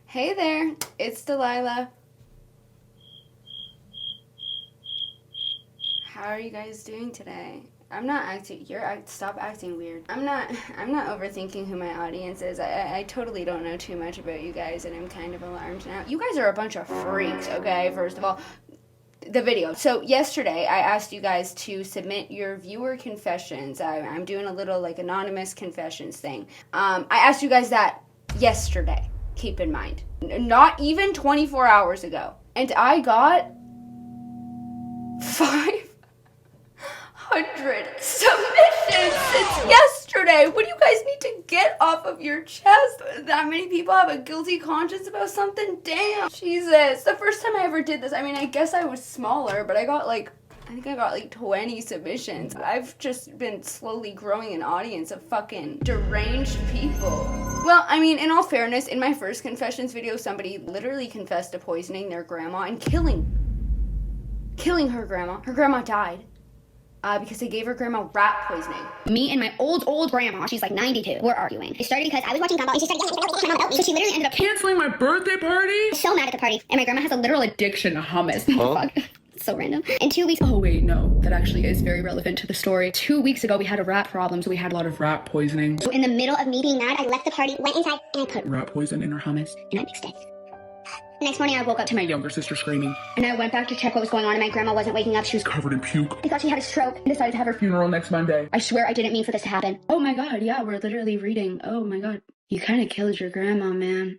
Hey there, it's Delilah. How are you guys doing today? I'm not acting, stop acting weird. I'm not overthinking who my audience is. I totally don't know too much about you guys and I'm kind of alarmed now. You guys are a bunch of freaks, okay, first of all. The video. So yesterday I asked you guys to submit your viewer confessions. I'm doing a little like anonymous confessions thing. I asked you guys that yesterday. Keep in mind, not even 24 hours ago, and I got 500 submissions since yesterday. What do you guys need to get off of your chest? That many people have a guilty conscience about something? Damn. Jesus. The first time I ever did this, I mean, I guess I was smaller, but I think I got like 20 submissions. I've just been slowly growing an audience of fucking deranged people. Well, I mean, in all fairness, in my first confessions video, somebody literally confessed to poisoning their grandma and killing her grandma. Her grandma died. Because they gave her grandma rat poisoning. Me and my old grandma, she's like 92, were arguing. It started because I was watching Gumball and she started yelling at my mom, so she literally ended up canceling my birthday party? I was so mad at the party. And my grandma has a literal addiction to hummus. Fuck. So random. In 2 weeks. Oh wait, no, that actually is very relevant to the story. 2 weeks ago, we had a rat problem, so we had a lot of rat poisoning. So in the middle of me being mad, I left the party, went inside, and I put rat poison in her hummus. And I mixed it. The next morning, I woke up to my younger sister screaming. And I went back to check what was going on, and my grandma wasn't waking up. She was covered in puke. I thought she had a stroke and decided to have her funeral next Monday. I swear I didn't mean for this to happen. Oh my god, yeah, we're literally reading. Oh my god. You kind of killed your grandma, man.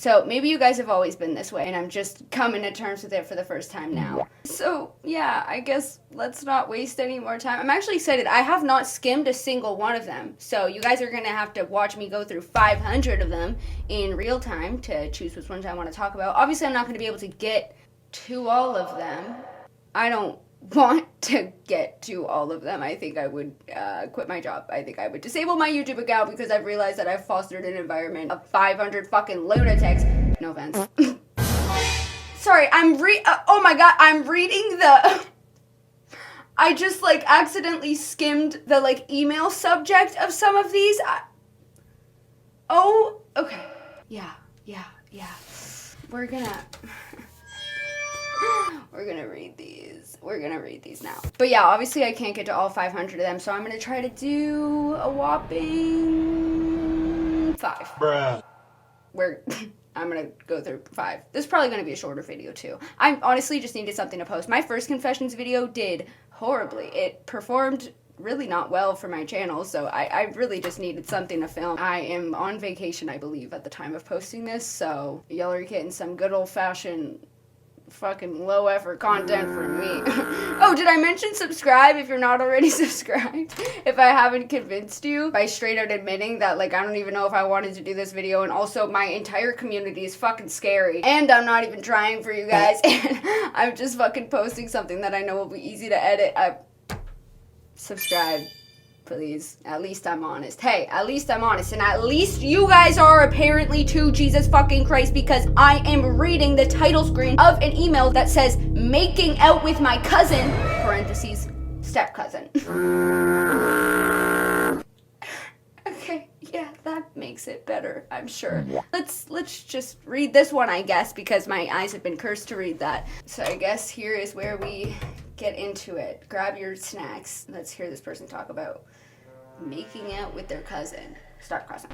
So maybe you guys have always been this way and I'm just coming to terms with it for the first time now. So yeah, I guess let's not waste any more time. I'm actually excited. I have not skimmed a single one of them. So you guys are going to have to watch me go through 500 of them in real time to choose which ones I want to talk about. Obviously, I'm not going to be able to get to all of them. I don't want to get to all of them. I think I would quit my job. I think I would disable my YouTube account because I've realized that I've fostered an environment of 500 fucking lunatics. No offense. Sorry, oh my god, I'm reading the... I just like accidentally skimmed the like email subject of some of these. Oh, okay. Yeah. We're gonna read these. We're gonna read these now. But yeah, obviously I can't get to all 500 of them, so I'm gonna try to do a whopping 5. Bruh. I'm gonna go through 5. This is probably gonna be a shorter video too. I honestly just needed something to post. My first confessions video did horribly. It performed really not well for my channel, so I really just needed something to film. I am on vacation, I believe, at the time of posting this, so y'all are getting some good old-fashioned fucking low effort content from me. Oh, did I mention subscribe if you're not already subscribed? If I haven't convinced you by straight out admitting that like I don't even know if I wanted to do this video, and also my entire community is fucking scary and I'm not even trying for you guys and I'm just fucking posting something that I know will be easy to edit. Subscribe, please. At least I'm honest. Hey, at least I'm honest. And at least you guys are apparently too, Jesus fucking Christ, because I am reading the title screen of an email that says, making out with my cousin, parentheses, step cousin. Okay, yeah, that makes it better, I'm sure. Let's just read this one, I guess, because my eyes have been cursed to read that. So I guess here is where we get into it. Grab your snacks. Let's hear this person talk about making out with their cousin. Step cousin.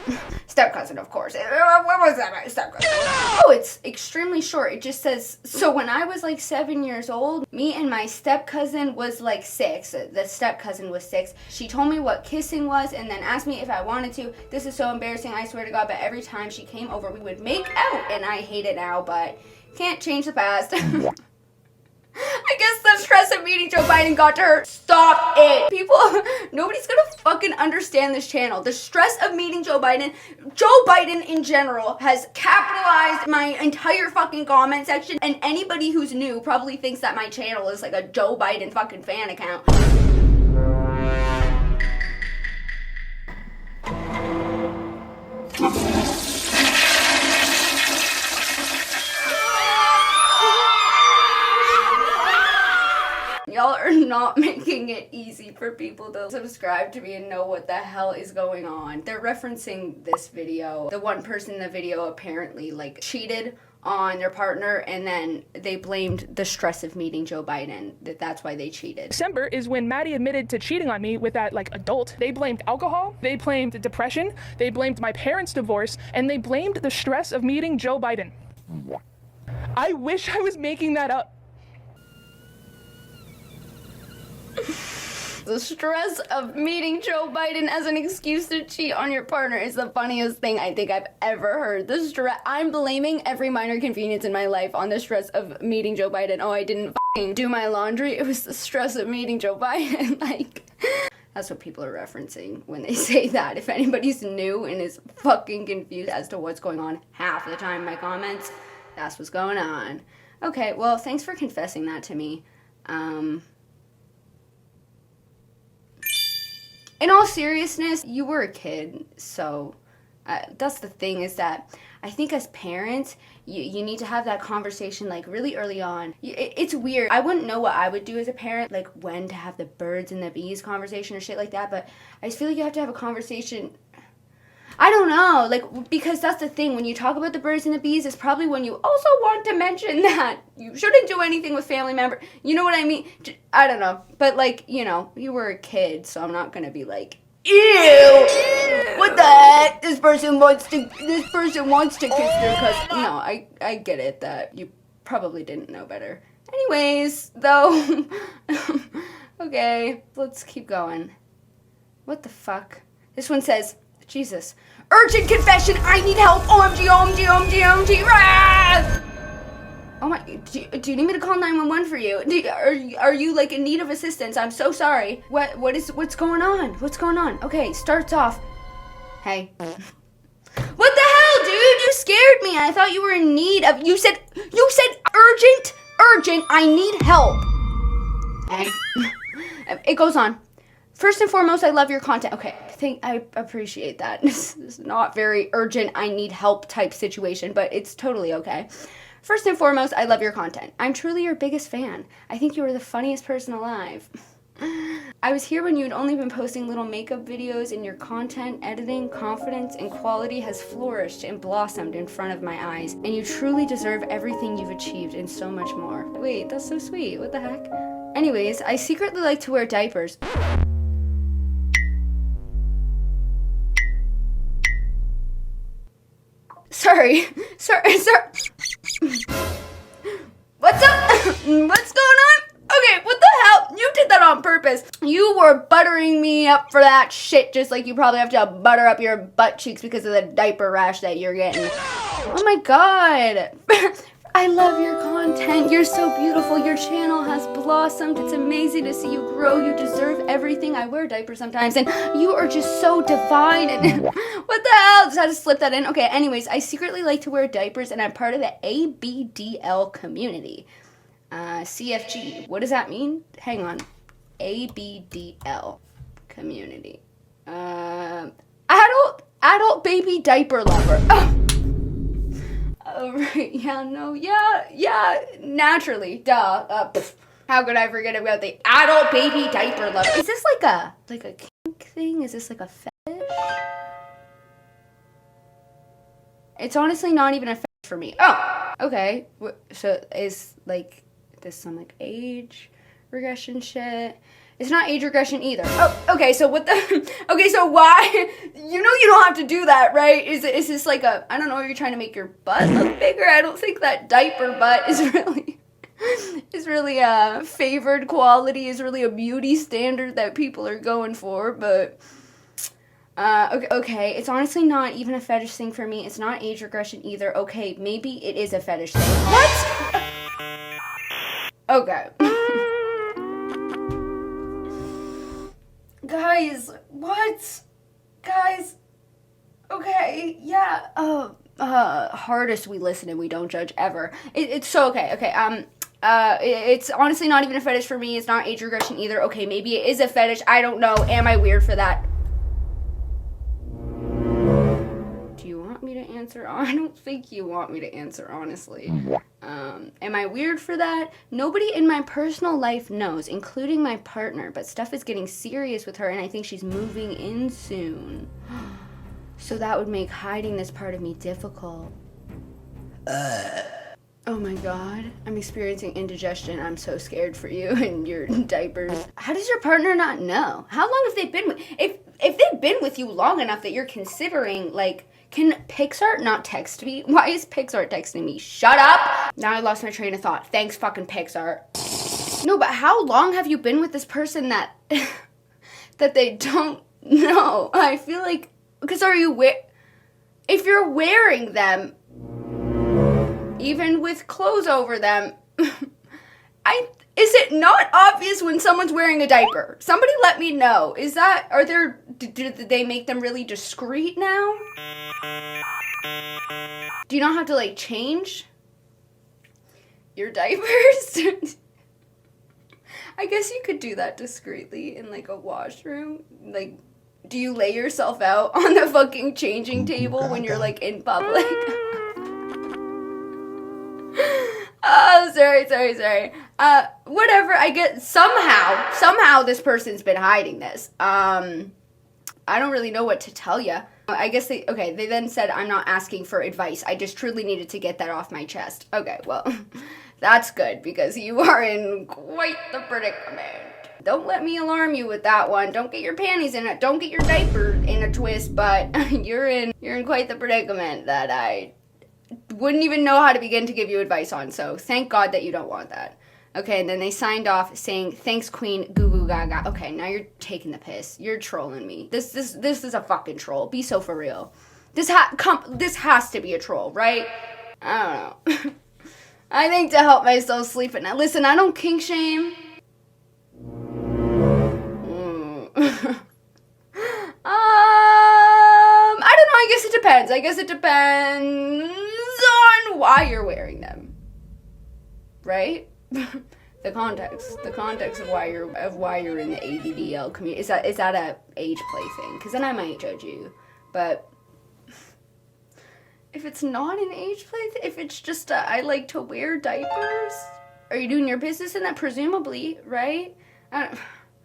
Step cousin, of course. What was that? Step cousin. Oh, it's extremely short. It just says, so when I was like 7 years old, me and my step cousin was like 6. The step cousin was 6. She told me what kissing was and then asked me if I wanted to. This is so embarrassing, I swear to God, but every time she came over, we would make out, and I hate it now, but can't change the past. I guess the stress of meeting Joe Biden got to her. Stop it. People, nobody's gonna fucking understand this channel. The stress of meeting Joe Biden in general has capitalized my entire fucking comment section, and anybody who's new probably thinks that my channel is like a Joe Biden fucking fan account. Y'all are not making it easy for people to subscribe to me and know what the hell is going on. They're referencing this video. The one person in the video apparently like cheated on their partner, and then they blamed the stress of meeting Joe Biden. That's why they cheated. December is when Maddie admitted to cheating on me with that like adult. They blamed alcohol, they blamed depression, they blamed my parents' divorce, and they blamed the stress of meeting Joe Biden. I wish I was making that up. The stress of meeting Joe Biden as an excuse to cheat on your partner is the funniest thing I think I've ever heard. The stress. I'm blaming every minor inconvenience in my life on the stress of meeting Joe Biden. Oh, I didn't f***ing do my laundry. It was the stress of meeting Joe Biden. Like, that's what people are referencing when they say that. If anybody's new and is fucking confused as to what's going on half the time in my comments, that's what's going on. Okay, well, thanks for confessing that to me. In all seriousness, you were a kid, so that's the thing, is that I think as parents, you need to have that conversation like really early on. It's weird. I wouldn't know what I would do as a parent, like when to have the birds and the bees conversation or shit like that, but I just feel like you have to have a conversation. I don't know, like, because that's the thing, when you talk about the birds and the bees, it's probably when you also want to mention that you shouldn't do anything with family members. You know what I mean? I don't know, but like, you know, you were a kid, so I'm not gonna be like, ew, what the heck? This person wants to kiss their cousin. No, I get it that you probably didn't know better. Anyways, though, okay, let's keep going. What the fuck? This one says, Jesus. Urgent confession, I need help. OMG, OMG, OMG, OMG. Rah! Oh my, do you need me to call 911 for you? Are you like in need of assistance? I'm so sorry. What's going on? What's going on? Okay, starts off. Hey. What the hell, dude? You scared me. I thought you were in need of, you said urgent, I need help. Hey. It goes on. First and foremost, I love your content. Okay, I appreciate that. This is not very urgent, I need help type situation, but it's totally okay. First and foremost, I love your content. I'm truly your biggest fan. I think you are the funniest person alive. I was here when you had only been posting little makeup videos, and your content, editing, confidence, and quality has flourished and blossomed in front of my eyes, and you truly deserve everything you've achieved and so much more. Wait, that's so sweet. What the heck? Anyways, I secretly like to wear diapers. Sorry. What's up? What's going on? Okay, what the hell? You did that on purpose. You were buttering me up for that shit, just like you probably have to butter up your butt cheeks because of the diaper rash that you're getting. Oh my god. I love your content. You're so beautiful. Your channel has blossomed. It's amazing to see you grow. You deserve everything. I wear diapers sometimes, and you are just so divine. And what the hell? Just had to slip that in. Okay, anyways, I secretly like to wear diapers, and I'm part of the ABDL community. CFG. What does that mean? Hang on. ABDL community. Adult baby diaper lover. Oh. Oh, right, yeah, naturally, duh, how could I forget about the adult baby diaper lover? Is this like a kink thing? Is this like a fetish? It's honestly not even a fetish for me. Oh, okay, so is like this some like age regression shit? It's not age regression either. Oh, okay, so what the, okay, so why, you know you don't have to do that, right? Is this like a, I don't know, you're trying to make your butt look bigger? I don't think that diaper butt is really a favored quality, is really a beauty standard that people are going for, but, okay, it's honestly not even a fetish thing for me. It's not age regression either. Okay, maybe it is a fetish thing. What? Okay. Guys, what? Guys, okay, yeah, hardest we listen and we don't judge ever. It's so okay, it's honestly not even a fetish for me. It's not age regression either. Okay, maybe it is a fetish. I don't know. Am I weird for that? Do you want me to answer? I don't think you want me to answer, honestly. Am I weird for that? Nobody in my personal life knows, including my partner, but stuff is getting serious with her and I think she's moving in soon. So that would make hiding this part of me difficult. Oh my god, I'm experiencing indigestion. I'm so scared for you and your diapers. How does your partner not know? How long have they been with, if they've been with you long enough that you're considering, like, can Pixar not text me? Why is Pixar texting me? Shut up! Now I lost my train of thought. Thanks fucking Pixar. No, but how long have you been with this person that that they don't know? I feel like, because if you're wearing them, even with clothes over them, is it not obvious when someone's wearing a diaper? Somebody let me know. Did they make them really discreet now? Do you not have to, like, change your diapers? I guess you could do that discreetly in, like, a washroom. Like, do you lay yourself out on the fucking changing table when you're, like, in public? Oh, sorry. Whatever, I get, somehow this person's been hiding this. I don't really know what to tell you. I guess they then said, I'm not asking for advice. I just truly needed to get that off my chest. Okay, well, that's good, because you are in quite the predicament. Don't let me alarm you with that one. Don't get your panties in it. Don't get your diaper in a twist, but you're in quite the predicament that I wouldn't even know how to begin to give you advice on, so thank God that you don't want that. Okay, and then they signed off saying, thanks queen, goo goo gaga. Okay, now you're taking the piss. You're trolling me. This is a fucking troll. Be so for real. This has to be a troll, right? I don't know. I think to help myself sleep at night. Listen, I don't kink shame. I don't know, I guess it depends on why you're wearing them. Right? the context of why you're in the ABDL community. Is that a age play thing? Because then I might judge you. But if it's not an age play thing, if it's just I like to wear diapers, are you doing your business in that? Presumably, right?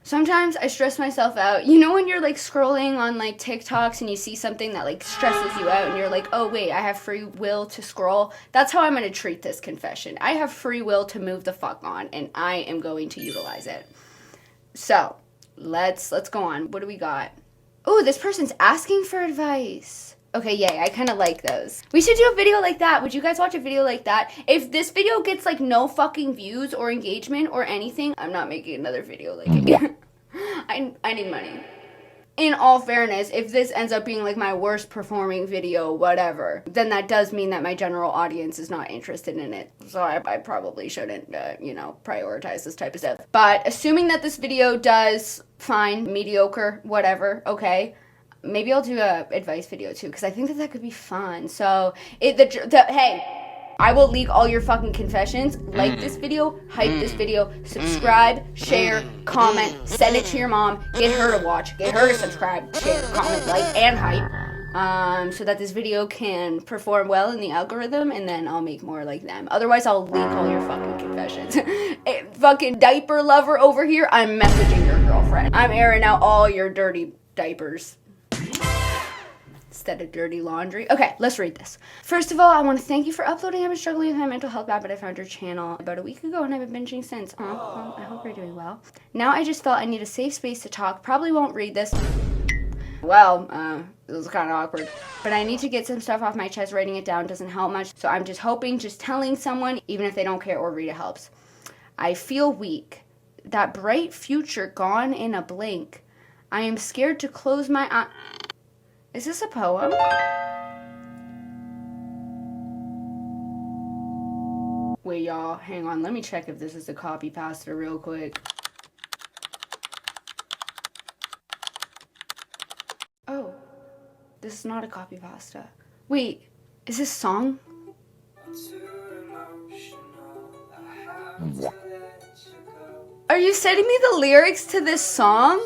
Sometimes I stress myself out. You know when you're, like, scrolling on, like, TikToks and you see something that, like, stresses you out and you're like, oh, wait, I have free will to scroll? That's how I'm going to treat this confession. I have free will to move the fuck on, and I am going to utilize it. So, let's go on. What do we got? Oh, this person's asking for advice. Okay, yay, I kind of like those. We should do a video like that. Would you guys watch a video like that? If this video gets, like, no fucking views or engagement or anything, I'm not making another video like it. I need money. In all fairness, if this ends up being, like, my worst performing video, whatever, then that does mean that my general audience is not interested in it. So I probably shouldn't, prioritize this type of stuff. But assuming that this video does fine, mediocre, whatever, okay, maybe I'll do a advice video too, because I think that could be fun. So, hey, I will leak all your fucking confessions. Like this video, hype this video, subscribe, share, comment, send it to your mom, get her to watch, get her to subscribe, share, comment, like, and hype. So that this video can perform well in the algorithm, and then I'll make more like them. Otherwise, I'll leak all your fucking confessions. Fucking diaper lover over here, I'm messaging your girlfriend. I'm airing out all your dirty diapers instead of dirty laundry. Okay, let's read this. First of all, I want to thank you for uploading. I've been struggling with my mental health bad, but I found your channel about a week ago and I've been binging since. Well, I hope you're doing well. Now I just felt I need a safe space to talk. Probably won't read this. Well, it was kind of awkward. But I need to get some stuff off my chest. Writing it down doesn't help much. So I'm just hoping just telling someone, even if they don't care or read it, helps. I feel weak. That bright future gone in a blink. I am scared to close my eyes. Is this a poem? Wait, y'all, hang on. Let me check if this is a copy pasta real quick. Oh, this is not a copy pasta. Wait, is this song? Are you sending me the lyrics to this song?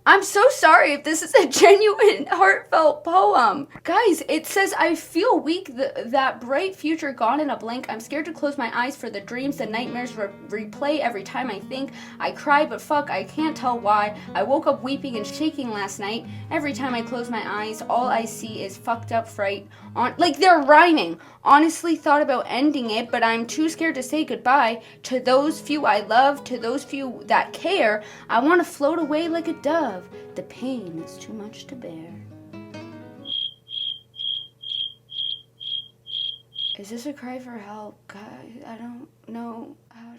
I'm so sorry if this is a genuine, heartfelt poem. Guys, it says, I feel weak, that bright future gone in a blink. I'm scared to close my eyes for the dreams and nightmares replay every time I think. I cry, but fuck, I can't tell why. I woke up weeping and shaking last night. Every time I close my eyes, all I see is fucked up fright. Like, they're rhyming. Honestly thought about ending it, but I'm too scared to say goodbye. To those few I love, to those few that care, I want to float away like a dove. The pain is too much to bear. Is this a cry for help? Guys, I don't know how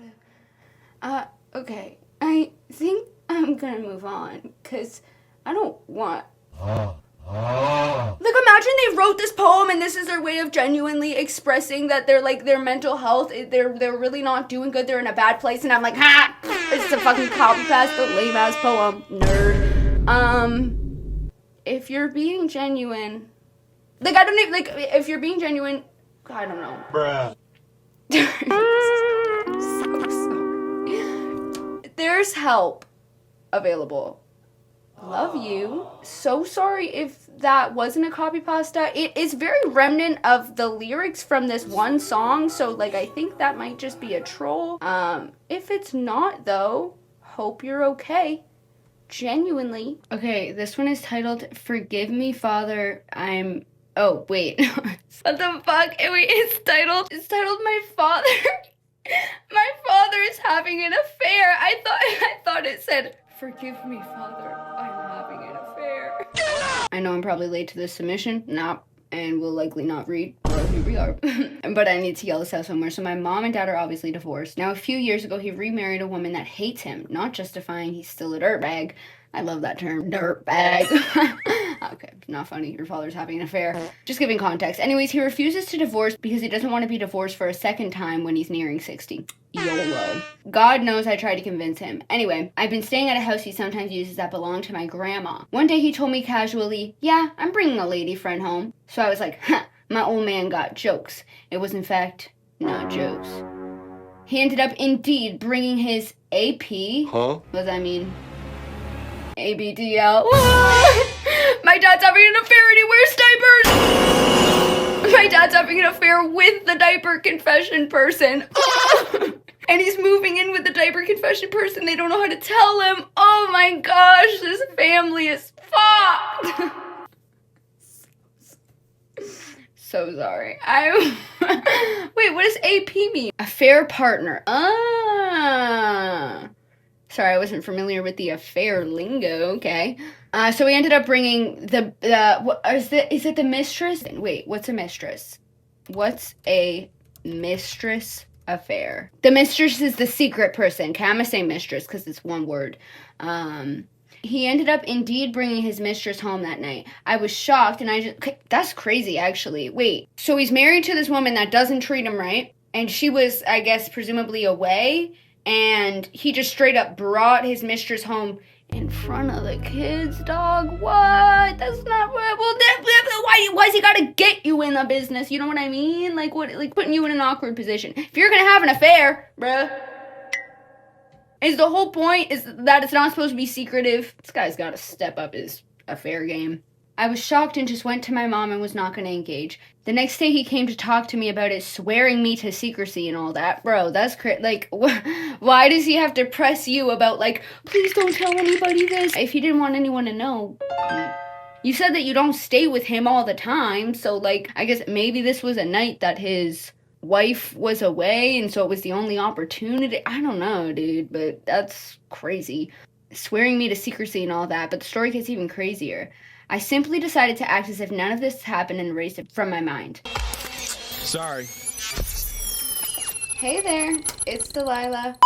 to... Okay. I think I'm gonna move on, because I don't want... Like, imagine they wrote this poem and this is their way of genuinely expressing that they're, like, their mental health, they're really not doing good, they're in a bad place, and I'm like, ha! It's a fucking copy-paste, the lame-ass poem. Nerd. If you're being genuine... Like, I don't even, like, if you're being genuine... I don't know. Bruh. So sorry. There's help available. Love you. So sorry if that wasn't a copy pasta. It is very remnant of the lyrics from this one song, so like I think that might just be a troll. If it's not though, hope you're okay. Genuinely. Okay, this one is titled Forgive Me Father, I'm... Oh, wait. What the fuck? Wait, it's titled My Father. My father is having an affair. I thought it said Forgive me, Father, I'm having an affair. I know I'm probably late to this submission. Nah, and will likely not read. Well, here we are. But I need to yell this out somewhere. So my mom and dad are obviously divorced. Now, a few years ago, he remarried a woman that hates him, not justifying he's still a dirtbag. I love that term, dirtbag. Okay, not funny. Your father's having an affair. Just giving context. Anyways, he refuses to divorce because he doesn't want to be divorced for a second time when he's nearing 60. YOLO. God knows I tried to convince him. Anyway, I've been staying at a house he sometimes uses that belonged to my grandma. One day he told me casually, yeah, I'm bringing a lady friend home. So I was like, huh, my old man got jokes. It was in fact not jokes. He ended up indeed bringing his AP. Huh? What does that mean? ABDL. My dad's having an affair and he wears diapers. My dad's having an affair with the diaper confession person. And he's moving in with the diaper confession person. They don't know how to tell him. Oh my gosh, this family is fucked. So sorry. Wait, what does AP mean? Affair partner. Sorry, I wasn't familiar with the affair lingo. Okay. So we ended up bringing what is it the mistress? Wait, what's a mistress? What's a mistress affair? The mistress is the secret person. Okay, I'm gonna say mistress because it's one word. He ended up indeed bringing his mistress home that night. I was shocked and that's crazy actually. Wait, so he's married to this woman that doesn't treat him right, and she was, I guess, presumably away. And he just straight up brought his mistress home in front of the kids, dog. What? That's not what. Well, why he gotta get you in the business? You know what I mean? Like what? Like putting you in an awkward position. If you're gonna have an affair, bruh, is the whole point is that it's not supposed to be secretive? This guy's gotta step up his affair game. I was shocked and just went to my mom and was not going to engage. The next day he came to talk to me about it, swearing me to secrecy and all that. Bro, that's like, why does he have to press you about, like, please don't tell anybody this? If he didn't want anyone to know. You said that you don't stay with him all the time, so, like, I guess maybe this was a night that his wife was away, and so it was the only opportunity. I don't know, dude, but that's crazy. Swearing me to secrecy and all that, but the story gets even crazier. I simply decided to act as if none of this happened and erased it from my mind. Sorry. Hey there, it's Delilah.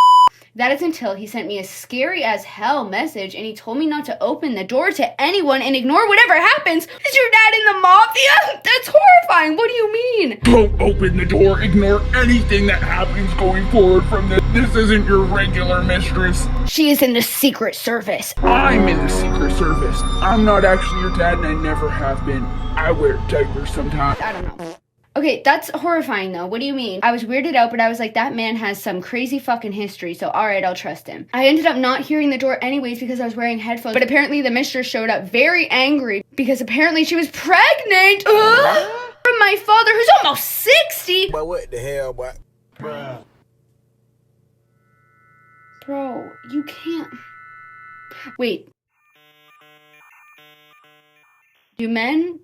That is until he sent me a scary as hell message and he told me not to open the door to anyone and ignore whatever happens. Is your dad in the mafia? That's horrifying. What do you mean? Don't open the door. Ignore anything that happens going forward from this. This isn't your regular mistress. She is in the Secret Service. I'm in the Secret Service. I'm not actually your dad and I never have been. I wear diapers sometimes. I don't know. Okay, that's horrifying though. What do you mean? I was weirded out, but I was like, that man has some crazy fucking history, so alright, I'll trust him. I ended up not hearing the door anyways because I was wearing headphones, but apparently the mistress showed up very angry because apparently she was pregnant from my father who's almost 60. But what the hell, boy? Bruh. Bro, you can't. Wait. Do men?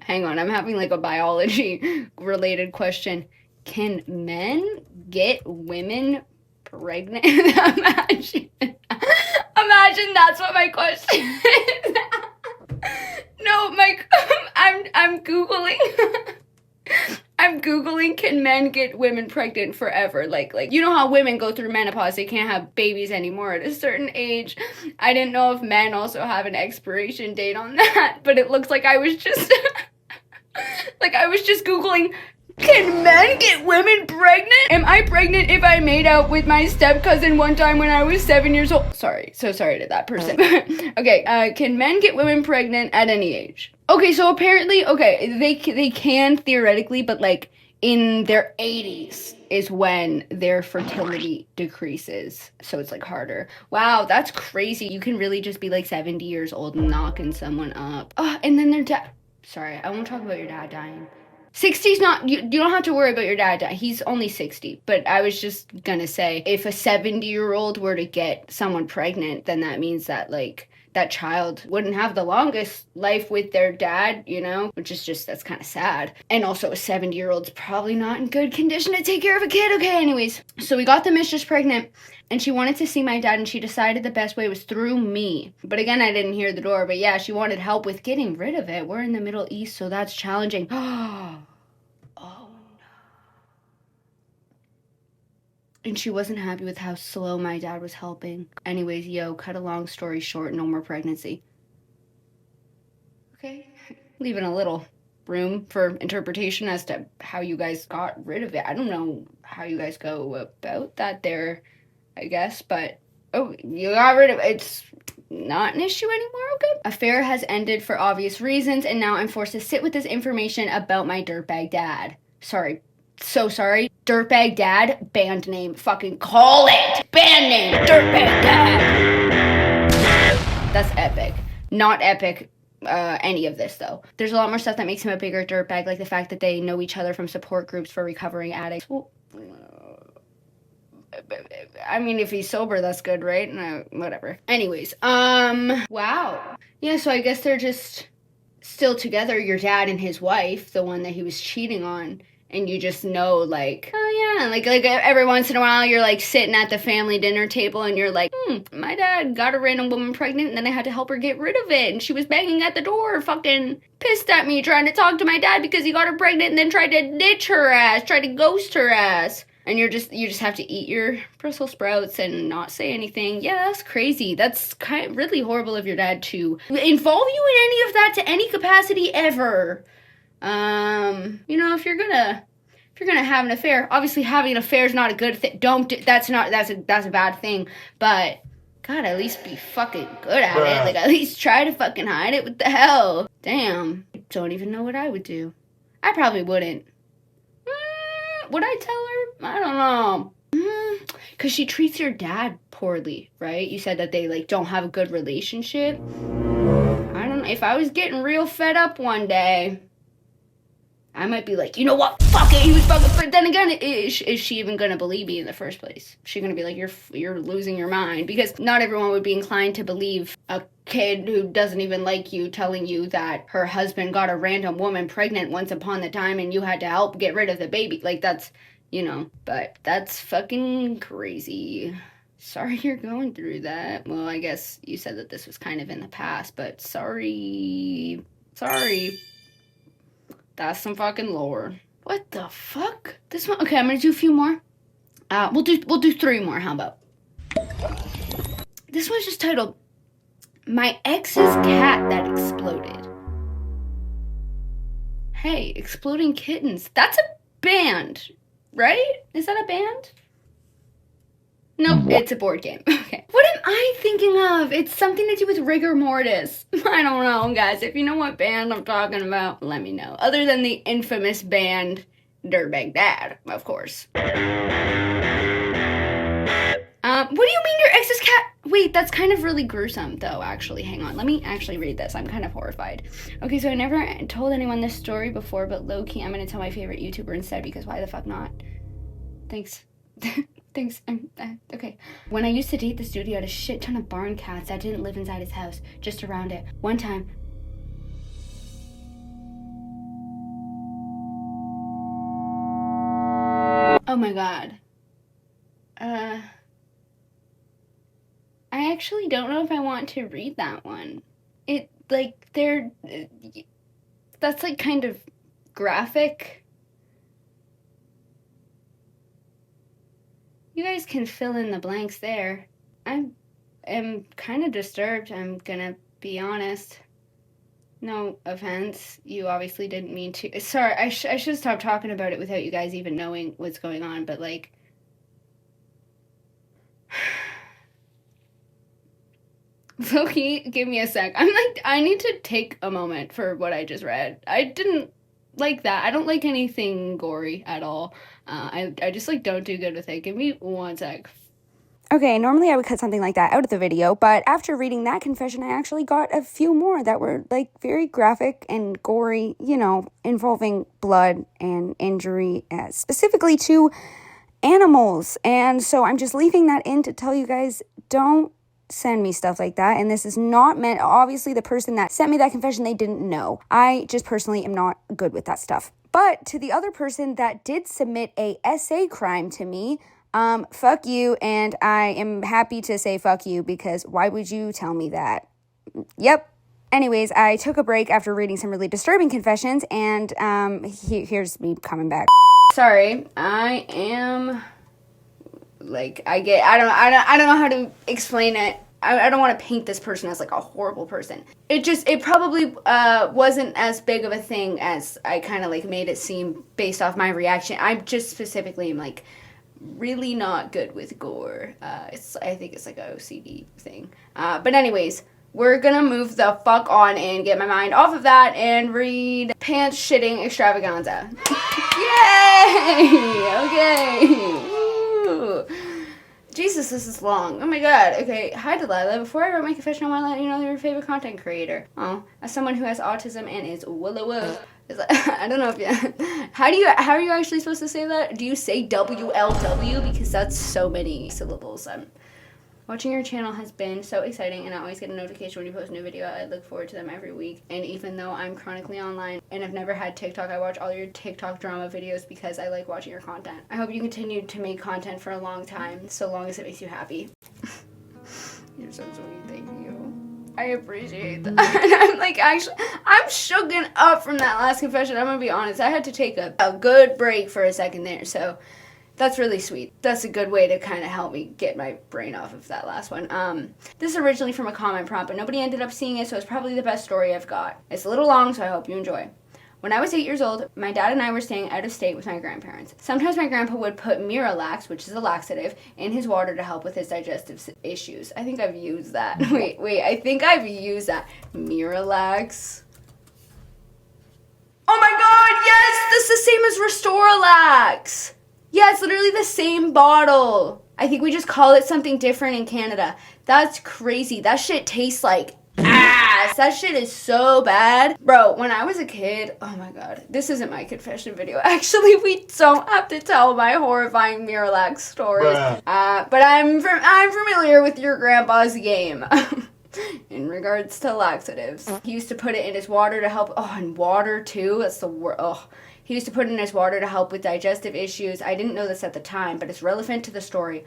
Hang on, I'm having like a biology related question. Can men get women pregnant? Imagine that's what my question is. No, I'm Googling. I'm Googling, can men get women pregnant forever? Like, you know how women go through menopause, they can't have babies anymore at a certain age. I didn't know if men also have an expiration date on that, but it looks like I was just, Googling, can men get women pregnant? Am I pregnant if I made out with my step-cousin one time when I was 7 years old? Sorry, so sorry to that person. Okay, can men get women pregnant at any age? Okay, so apparently, okay, they can theoretically, but like in their 80s is when their fertility decreases. So it's like harder. Wow, that's crazy. You can really just be like 70 years old and knocking someone up. Oh, and then their dad. Sorry, I won't talk about your dad dying. 60's not, you don't have to worry about your dad dying. He's only 60. But I was just gonna say, if a 70-year-old were to get someone pregnant, then that means that like that child wouldn't have the longest life with their dad, you know, which is just, that's kind of sad. And also a 70-year-old's probably not in good condition to take care of a kid. Okay, anyways, so we got the mistress pregnant and she wanted to see my dad and she decided the best way was through me. But again, I didn't hear the door, but yeah, she wanted help with getting rid of it. We're in the Middle East, so that's challenging. And she wasn't happy with how slow my dad was helping. Anyways, yo, cut a long story short, no more pregnancy. Okay. Leaving a little room for interpretation as to how you guys got rid of it. I don't know how you guys go about that there, I guess, but oh, you got rid of it. It's not an issue anymore, okay? Affair has ended for obvious reasons, and now I'm forced to sit with this information about my dirtbag dad. Sorry. So sorry. Dirtbag Dad, band name. Fucking call it! Band name, Dirtbag Dad! That's epic. Not epic, any of this, though. There's a lot more stuff that makes him a bigger dirtbag, like the fact that they know each other from support groups for recovering addicts. Well, I mean, if he's sober, that's good, right? No, whatever. Anyways, wow. Yeah, so I guess they're just still together, your dad and his wife, the one that he was cheating on. And you just know, like, oh yeah, like every once in a while you're like sitting at the family dinner table and you're like, my dad got a random woman pregnant and then I had to help her get rid of it. And she was banging at the door, fucking pissed at me, trying to talk to my dad because he got her pregnant and then tried to ditch her ass, tried to ghost her ass. And you just have to eat your Brussels sprouts and not say anything. Yeah, that's crazy. That's really horrible of your dad to involve you in any of that to any capacity ever. You know, if you're gonna have an affair, obviously having an affair is not a good thing. That's a bad thing. But God, at least be fucking good at it. Like, at least try to fucking hide it. What the hell? Damn. Don't even know what I would do. I probably wouldn't. Would I tell her? I don't know. Because she treats your dad poorly, right? You said that they, like, don't have a good relationship. I don't know. If I was getting real fed up one day, I might be like, you know what? Fuck it. He was fucking. But then again, is she even gonna believe me in the first place? Is she gonna be like, you're losing your mind? Because not everyone would be inclined to believe a kid who doesn't even like you telling you that her husband got a random woman pregnant once upon a time and you had to help get rid of the baby. Like, that's, you know, but that's fucking crazy. Sorry you're going through that. Well, I guess you said that this was kind of in the past, but sorry. That's some fucking lore. What the fuck? This one? Okay, I'm gonna do a few more. We'll do 3 more. How about? This one's just titled, My Ex's Cat That Exploded. Hey, Exploding Kittens. That's a band, right? Is that a band? Nope, it's a board game. Okay. What am I thinking of? It's something to do with rigor mortis. I don't know, guys. If you know what band I'm talking about, let me know. Other than the infamous band dirtbag dad, of course. What do you mean your ex's cat? Wait, that's kind of really gruesome, though, actually. Hang on, let me actually read this. I'm kind of horrified. Okay, so I never told anyone this story before, but low-key, I'm gonna tell my favorite YouTuber instead, because why the fuck not? Thanks. Thanks. Okay. When I used to date this dude, he had a shit ton of barn cats that didn't live inside his house, just around it. One time, oh my god. I actually don't know if I want to read that one. That's like kind of graphic. You guys can fill in the blanks there. I am kind of disturbed, I'm gonna be honest. No offense, you obviously didn't mean to. Sorry, I should stop talking about it without you guys even knowing what's going on, but like... Loki, give me a sec. I need to take a moment for what I just read. I didn't like that. I don't like anything gory at all. I just like don't do good with it. Give me one sec. Okay, normally I would cut something like that out of the video, but after reading that confession, I actually got a few more that were like very graphic and gory, you know, involving blood and injury, specifically to animals. And so I'm just leaving that in to tell you guys, don't send me stuff like that. And this is not meant, obviously the person that sent me that confession, they didn't know. I just personally am not good with that stuff. But to the other person that did submit a essay crime to me, fuck you, and I am happy to say fuck you, because why would you tell me that? Yep. Anyways, I took a break after reading some really disturbing confessions, and here's me coming back. Sorry, I am like I don't know how to explain it. I don't want to paint this person as like a horrible person. It probably wasn't as big of a thing as I kind of like made it seem based off my reaction. I just specifically am like really not good with gore. I think it's like a OCD thing. But anyways, we're gonna move the fuck on and get my mind off of that and read Pants Shitting Extravaganza. Yay! Okay. Woo. Jesus, this is long. Oh my god. Okay, hi Delilah. Before I wrote my confession, I want to let you know you're your favorite content creator. Oh, as someone who has autism and is whoa. I don't know if you... How are you actually supposed to say that? Do you say WLW? Because that's so many syllables. Watching your channel has been so exciting, and I always get a notification when you post a new video. I look forward to them every week. And even though I'm chronically online and I've never had TikTok, I watch all your TikTok drama videos because I like watching your content. I hope you continue to make content for a long time, so long as it makes you happy. You're so sweet. Thank you. I appreciate that. I'm like, actually, I'm shooken up from that last confession. I'm gonna be honest. I had to take a good break for a second there, so that's really sweet. That's a good way to kind of help me get my brain off of that last one. This is originally from a comment prompt, but nobody ended up seeing it, so it's probably the best story I've got. It's a little long, so I hope you enjoy. When I was 8 years old, my dad and I were staying out of state with my grandparents. Sometimes my grandpa would put Miralax, which is a laxative, in his water to help with his digestive issues. I think I've used that. Wait, I think I've used that. Miralax. Oh my god, yes! That's the same as Restoralax! Yeah, it's literally the same bottle. I think we just call it something different in Canada. That's crazy. That shit tastes like ass. That shit is so bad. Bro, when I was a kid, oh my god. This isn't my confession video. Actually, we don't have to tell my horrifying Miralax stories. But I'm familiar with your grandpa's game. In regards to laxatives. He used to put it in his water to help. Oh, and water too? That's the word. Oh. He used to put it in his water to help with digestive issues. I didn't know this at the time, but it's relevant to the story.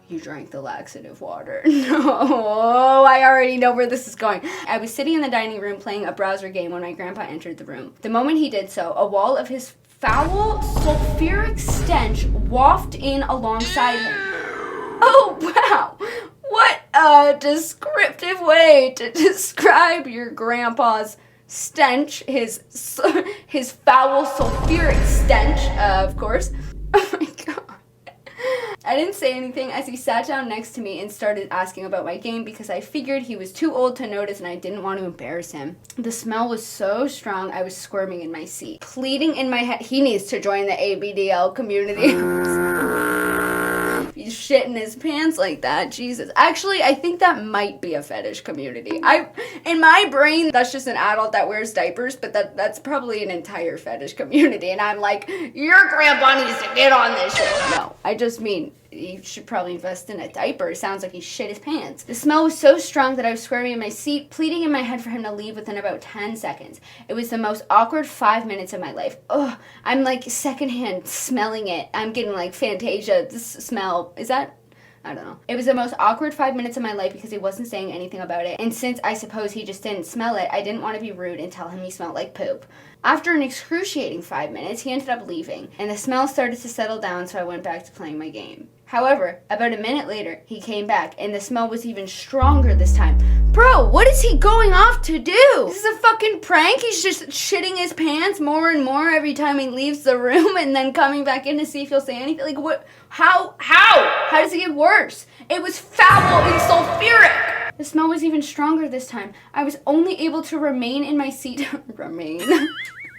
You drank the laxative water. No, I already know where this is going. I was sitting in the dining room playing a browser game when my grandpa entered the room. The moment he did so, a wall of his foul, sulfuric stench wafted in alongside him. Oh, wow. What a descriptive way to describe your grandpa's stench, his foul sulfuric stench, of course. Oh my god. I didn't say anything as he sat down next to me and started asking about my game because I figured he was too old to notice and I didn't want to embarrass him. The smell was so strong I was squirming in my seat, pleading in my head. He needs to join the ABDL community. He's shitting his pants like that, Jesus. Actually, I think that might be a fetish community. In my brain, that's just an adult that wears diapers, but that's probably an entire fetish community. And I'm like, your grandpa needs to get on this shit. No, I just mean, you should probably invest in a diaper. It sounds like he shit his pants. The smell was so strong that I was squirming in my seat, pleading in my head for him to leave within about 10 seconds. It was the most awkward 5 minutes of my life. Ugh, I'm like secondhand smelling it. I'm getting like Fantasia, this smell. Is that? I don't know. It was the most awkward 5 minutes of my life because he wasn't saying anything about it. And since I suppose he just didn't smell it, I didn't want to be rude and tell him he smelled like poop. After an excruciating 5 minutes, he ended up leaving, and the smell started to settle down, so I went back to playing my game. However, about a minute later, he came back, and the smell was even stronger this time. Bro, what is he going off to do? This is a fucking prank? He's just shitting his pants more and more every time he leaves the room and then coming back in to see if he'll say anything? Like, what? How? How does it get worse? It was foul and sulfuric! The smell was even stronger this time. I was only able to remain in my seat.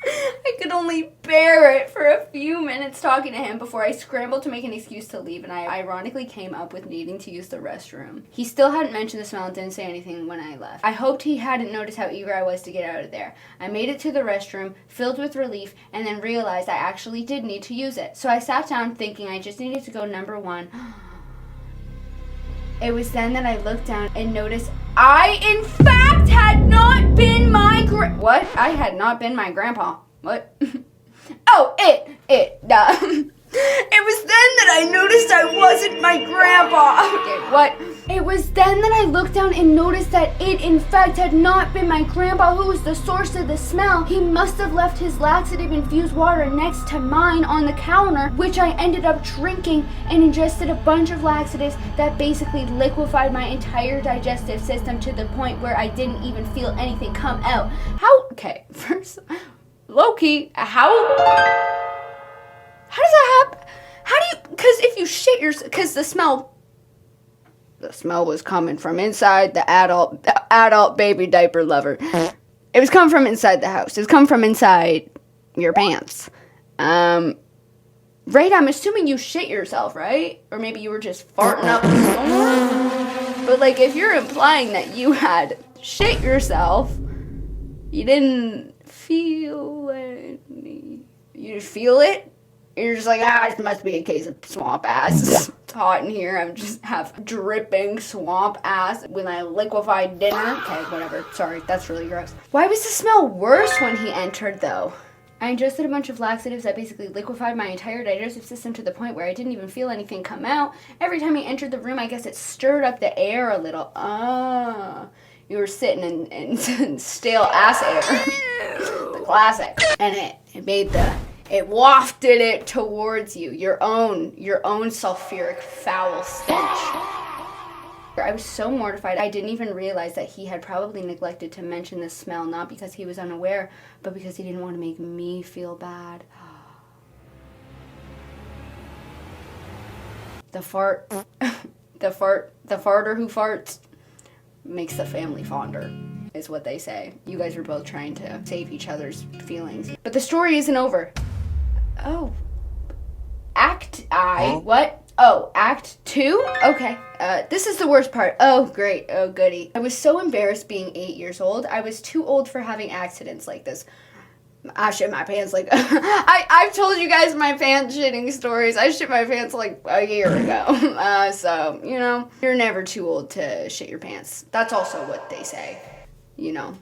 I could only bear it for a few minutes talking to him before I scrambled to make an excuse to leave, and I ironically came up with needing to use the restroom. He still hadn't mentioned the smell and didn't say anything when I left. I hoped he hadn't noticed how eager I was to get out of there. I made it to the restroom, filled with relief, and then realized I actually did need to use it. So I sat down thinking I just needed to go number one. It was then that I looked down and noticed I, in fact, had not been my What? I had not been my grandpa. What? Oh, It was then that I noticed I wasn't my grandpa. Okay, what? It was then that I looked down and noticed that it, in fact, had not been my grandpa who was the source of the smell. He must have left his laxative-infused water next to mine on the counter, which I ended up drinking and ingested a bunch of laxatives that basically liquefied my entire digestive system to the point where I didn't even feel anything come out. How? Okay, first, low-key, how does that happen? How do you, because if you shit yourself, because the smell was coming from inside the adult baby diaper lover. It was coming from inside the house. It was coming from inside your pants. Right, I'm assuming you shit yourself, right? Or maybe you were just farting up a storm. But like, if you're implying that you had shit yourself, you didn't feel any, you didn't feel it? You're just like, it must be a case of swamp ass. It's hot in here. I'm just have dripping swamp ass when I liquefied dinner. Okay, whatever. Sorry, that's really gross. Why was the smell worse when he entered, though? I ingested a bunch of laxatives that basically liquefied my entire digestive system to the point where I didn't even feel anything come out. Every time he entered the room, I guess it stirred up the air a little. You were sitting in stale ass air. The classic. And it made it wafted it towards you, your own sulfuric foul stench. I was so mortified, I didn't even realize that he had probably neglected to mention the smell, not because he was unaware, but because he didn't want to make me feel bad. The farter who farts makes the family fonder, is what they say. You guys were both trying to save each other's feelings. But the story isn't over. Oh. Act 2? Okay. This is the worst part. Oh, great. Oh, goody. I was so embarrassed being 8 years old. I was too old for having accidents like this. I shit my pants like... I've told you guys my pants shitting stories. I shit my pants like a year ago. So, you know, you're never too old to shit your pants. That's also what they say, you know.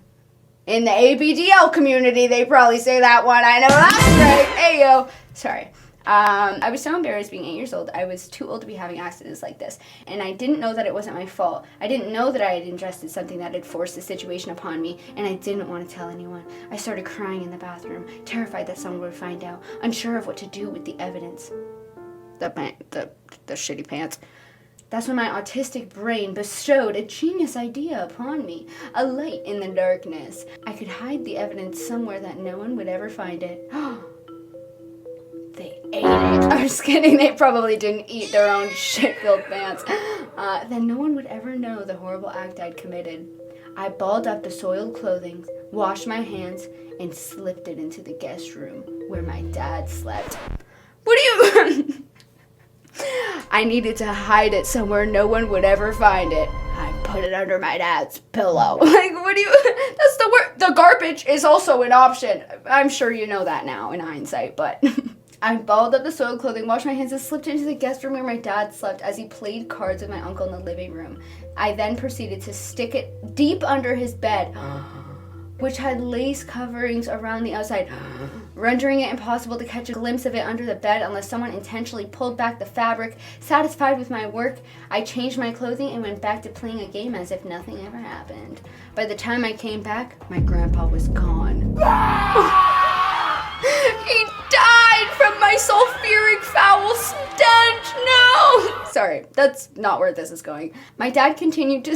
In the ABDL community, they probably say that one. I know that's right. Hey, yo. Sorry. I was so embarrassed being 8 years old. I was too old to be having accidents like this. And I didn't know that it wasn't my fault. I didn't know that I had ingested something that had forced the situation upon me. And I didn't want to tell anyone. I started crying in the bathroom, terrified that someone would find out, unsure of what to do with the evidence. The shitty pants. That's when my autistic brain bestowed a genius idea upon me. A light in the darkness. I could hide the evidence somewhere that no one would ever find it. They ate it. I'm just kidding. They probably didn't eat their own shit-filled pants. Then no one would ever know the horrible act I'd committed. I balled up the soiled clothing, washed my hands, and slipped it into the guest room where my dad slept. What do you... I needed to hide it somewhere no one would ever find it. I put it under my dad's pillow. Like, what do you... That's the word. The garbage is also an option. I'm sure you know that now in hindsight, but... I balled up the soiled clothing, washed my hands, and slipped into the guest room where my dad slept as he played cards with my uncle in the living room. I then proceeded to stick it deep under his bed, which had lace coverings around the outside, rendering it impossible to catch a glimpse of it under the bed unless someone intentionally pulled back the fabric. Satisfied with my work, I changed my clothing and went back to playing a game as if nothing ever happened. By the time I came back, my grandpa was gone. He died from my sulfuric foul stench. No! Sorry, that's not where this is going. My dad continued to...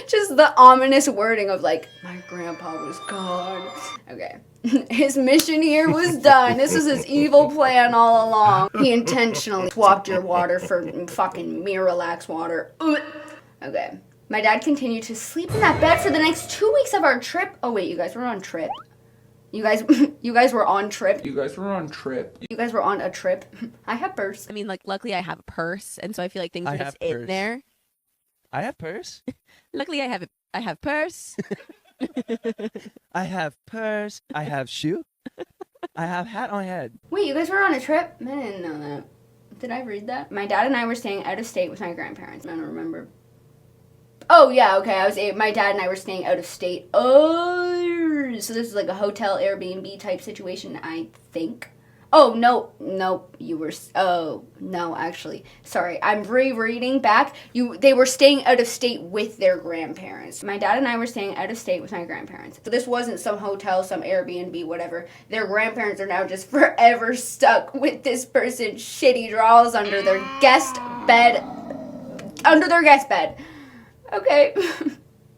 Just the ominous wording of like, my grandpa was gone. Okay. His mission here was done. This was his evil plan all along. He intentionally swapped your water for fucking Miralax water. Okay. My dad continued to sleep in that bed for the next 2 weeks of our trip. Oh wait, you guys were on trip. You guys were on trip. You guys were on trip. You guys were on a trip. I have purse. I mean, like, luckily I have a purse, and so I feel like things are just in there. I have purse. Luckily I have purse. I have purse. I have shoe. I have hat on head. Wait, you guys were on a trip? I didn't know that. Did I read that? My dad and I were staying out of state with my grandparents. I don't remember. Oh, yeah, okay. My dad and I were staying out of state. Oh, so this is like a hotel Airbnb type situation, I think. Oh, no, you were, oh, no, actually, sorry, I'm rereading back. They were staying out of state with their grandparents. My dad and I were staying out of state with my grandparents. So this wasn't some hotel, some Airbnb, whatever. Their grandparents are now just forever stuck with this person's shitty drawers under their guest bed. Okay.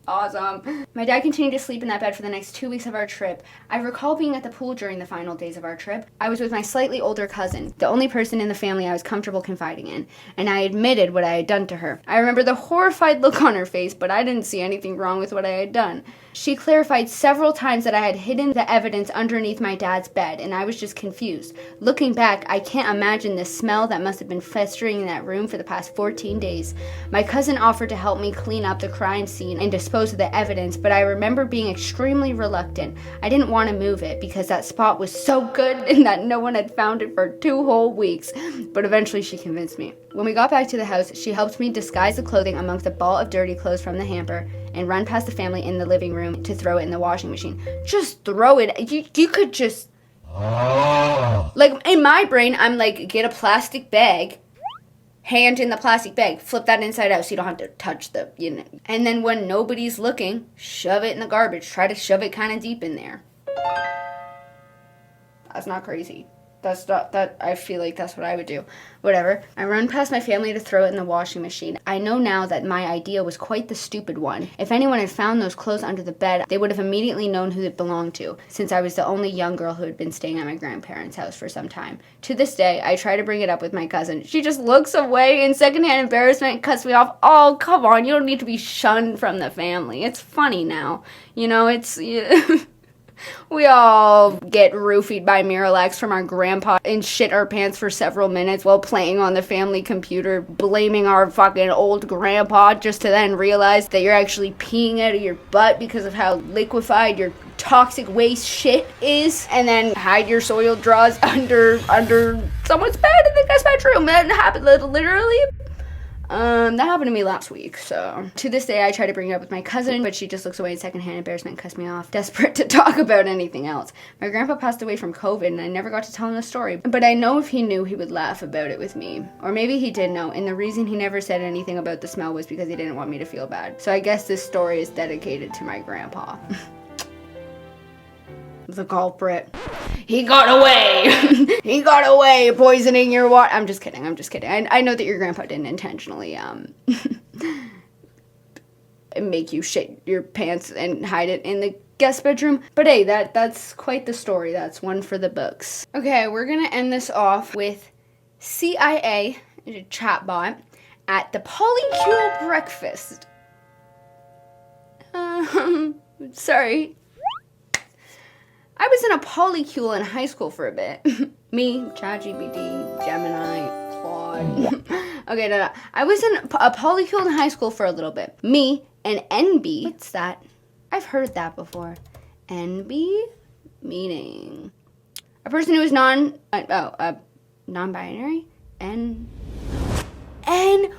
Awesome. My dad continued to sleep in that bed for the next 2 weeks of our trip. I recall being at the pool during the final days of our trip. I was with my slightly older cousin, the only person in the family I was comfortable confiding in, and I admitted what I had done to her. I remember the horrified look on her face, but I didn't see anything wrong with what I had done. She clarified several times that I had hidden the evidence underneath my dad's bed, and I was just confused. Looking back, I can't imagine the smell that must have been festering in that room for the past 14 days. My cousin offered to help me clean up the crime scene and dispose of the evidence, but I remember being extremely reluctant. I didn't want to move it because that spot was so good and that no one had found it for 2 whole weeks, but eventually she convinced me. When we got back to the house, she helped me disguise the clothing amongst a ball of dirty clothes from the hamper and run past the family in the living room to throw it in the washing machine. Just throw it. You could just... Like, in my brain, I'm like, get a plastic bag, hand in the plastic bag, flip that inside out so you don't have to touch the, and then when nobody's looking, shove it in the garbage. Try to shove it kind of deep in there. That's not crazy. That's not, that, I feel like that's what I would do. Whatever. I run past my family to throw it in the washing machine. I know now that my idea was quite the stupid one. If anyone had found those clothes under the bed, they would have immediately known who it belonged to, since I was the only young girl who had been staying at my grandparents' house for some time. To this day, I try to bring it up with my cousin. She just looks away in secondhand embarrassment and cuts me off. Oh, come on, you don't need to be shunned from the family. It's funny now. It's... We all get roofied by Miralax from our grandpa and shit our pants for several minutes while playing on the family computer, blaming our fucking old grandpa just to then realize that you're actually peeing out of your butt because of how liquefied your toxic waste shit is, and then hide your soiled drawers under someone's bed in the guest bedroom. That happened literally. That happened to me last week, so. To this day, I try to bring it up with my cousin, but she just looks away in secondhand embarrassment and cuts me off, desperate to talk about anything else. My grandpa passed away from COVID, and I never got to tell him the story, but I know if he knew, he would laugh about it with me. Or maybe he did know, and the reason he never said anything about the smell was because he didn't want me to feel bad. So I guess this story is dedicated to my grandpa. The culprit. He got away! He got away poisoning your water. I'm just kidding. I know that your grandpa didn't intentionally make you shit your pants and hide it in the guest bedroom. But hey, that's quite the story. That's one for the books. Okay, we're gonna end this off with CIA, a chatbot, at the polycule breakfast. Sorry. I was in a polycule in high school for a bit. Me, ChatGPT, Gemini, Claude. Okay, no. I was in a polycule in high school for a little bit. Me and NB. What's that? I've heard that before. NB? Meaning a person who is non-binary? NB!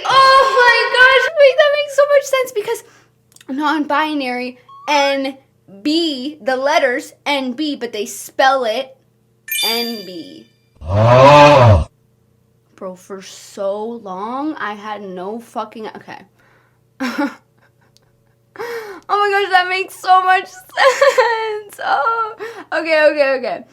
Oh my gosh! Wait, that makes so much sense because non-binary, NB, the letters NB, but they spell it NB. Bro, for so long, I had no fucking... Okay. Oh my gosh, that makes so much sense. Oh, okay.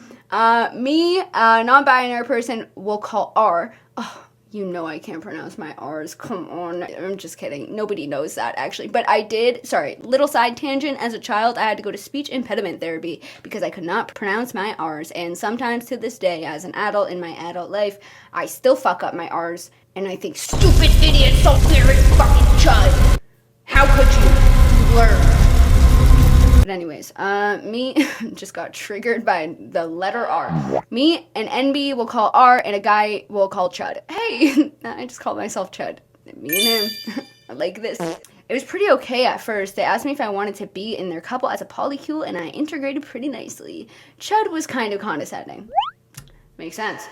Me, non-binary person, will call R. Oh, you know I can't pronounce my R's. Come on. I'm just kidding. Nobody knows that, actually. But I did, sorry, little side tangent. As a child, I had to go to speech impediment therapy because I could not pronounce my R's. And sometimes to this day, as an adult in my adult life, I still fuck up my R's. And I think, stupid idiot, self-clearing fucking chud. How could you learn? But anyways, me just got triggered by the letter R. Me and NB will call R, and a guy will call Chud. Hey, I just called myself Chud. Me and him. I like this. It was pretty okay at first. They asked me if I wanted to be in their couple as a polycule, and I integrated pretty nicely. Chud was kind of condescending. Makes sense.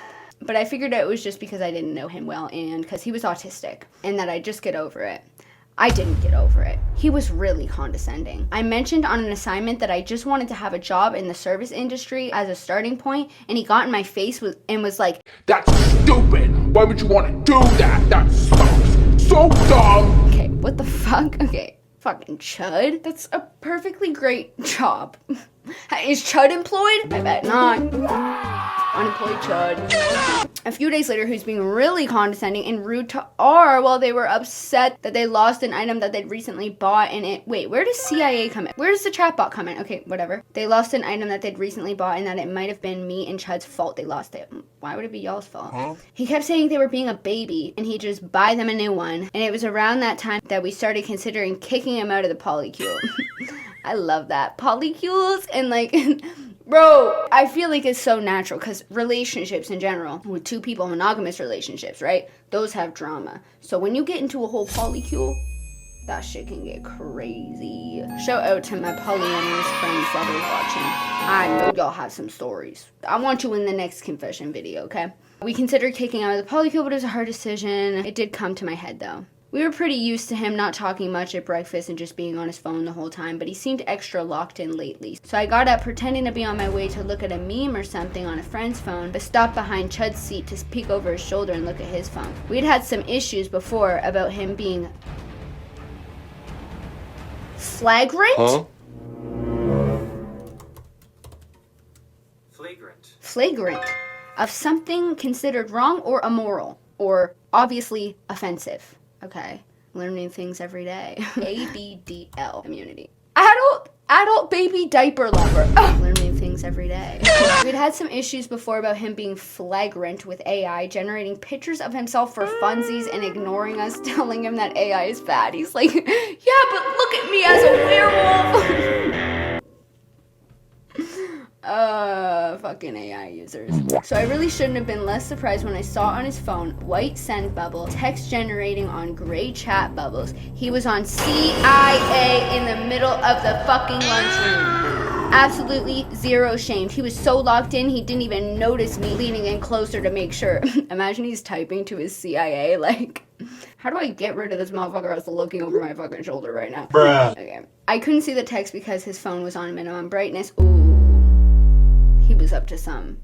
But I figured it was just because I didn't know him well, and because he was autistic, and that I'd just get over it. I didn't get over it. He was really condescending. I mentioned on an assignment that I just wanted to have a job in the service industry as a starting point, and he got in my face and was like, That's stupid! Why would you want to do that? That sucks! So dumb! Okay, what the fuck? Okay, fucking Chud. That's a perfectly great job. Is Chud employed? I bet not. Unemployed Chud. A few days later, he was being really condescending and rude to R while they were upset that they lost an item that they'd recently bought and it... Wait, where does CIA come in? Where does the chatbot come in? Okay, whatever. They lost an item that they'd recently bought and that it might have been me and Chud's fault they lost it. Why would it be y'all's fault? Huh? He kept saying they were being a baby and he'd just buy them a new one. And it was around that time that we started considering kicking him out of the polycule. I love that. Polycules and like... Bro, I feel like it's so natural because relationships in general, with two people, monogamous relationships, right? Those have drama. So when you get into a whole polycule, that shit can get crazy. Shout out to my polyamorous friends that are watching. I know y'all have some stories. I want you in the next confession video, okay? We considered kicking out of the polycule, but it was a hard decision. It did come to my head though. We were pretty used to him not talking much at breakfast and just being on his phone the whole time, but he seemed extra locked in lately. So I got up pretending to be on my way to look at a meme or something on a friend's phone, but stopped behind Chud's seat to peek over his shoulder and look at his phone. We'd had some issues before about him being flagrant? Huh? Flagrant of something considered wrong or immoral or obviously offensive. Okay, learning things every day. ABDL community. Adult baby diaper lover. Oh. Learning things every day. We'd had some issues before about him being flagrant with AI, generating pictures of himself for funsies and ignoring us, telling him that AI is bad. He's like, yeah, but look at me as a werewolf. Fucking AI users. So I really shouldn't have been less surprised when I saw on his phone, white send bubble, text generating on gray chat bubbles. He was on CIA in the middle of the fucking lunchroom. Absolutely zero shamed. He was so locked in, he didn't even notice me leaning in closer to make sure. Imagine he's typing to his CIA, like, how do I get rid of this motherfucker that's looking over my fucking shoulder right now? Bruh. Okay. I couldn't see the text because his phone was on minimum brightness. Ooh. He was up to some